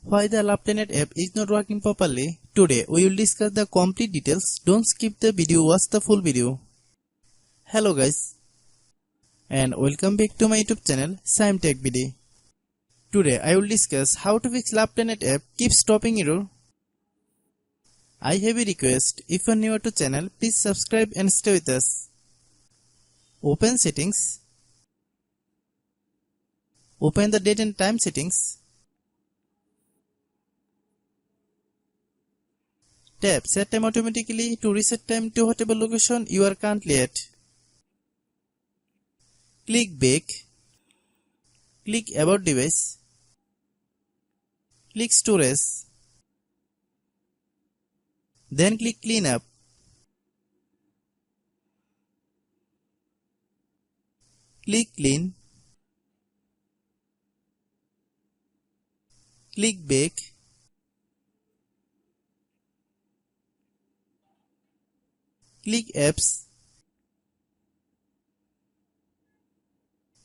Why the LovePlanet app is not working properly? Today we will discuss the complete details. Don't skip the video, watch the full video. Hello guys and welcome back to my YouTube channel Shaem Tech Video. Today I will discuss how to fix LovePlanet app keeps stopping error. I have a request, if you are new to channel, please subscribe and stay with us. Open settings. Open the date and time settings. Tap set time automatically to reset time to whatever location you are currently at. Click back. Click about device. Click storage. Then click clean up. Click clean. Click back. Click apps.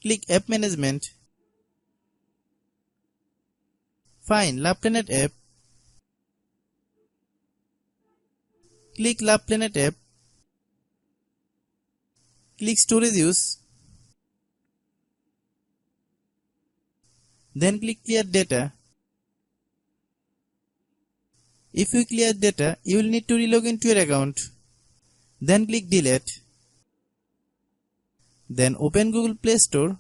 Click app management. Find LovePlanet app. Click LovePlanet app. Click storage use. Then click clear data. If you clear data, you will need to relog into your account. Then click delete. Then open Google Play Store.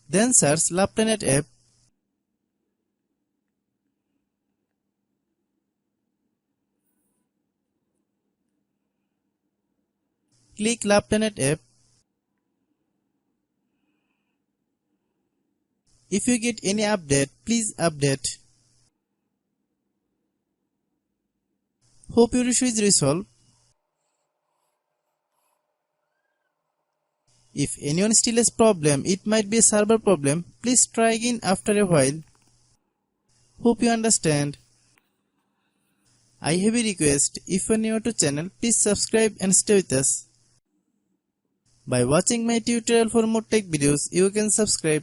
Then search LovePlanet app. Click LovePlanet app. If you get any update, please update. Hope your issue is resolved. If anyone still has problem, it might be a server problem. Please try again after a while. Hope you understand. I have a request. If you are new to channel, please subscribe and stay with us. By watching my tutorial for more tech videos, you can subscribe.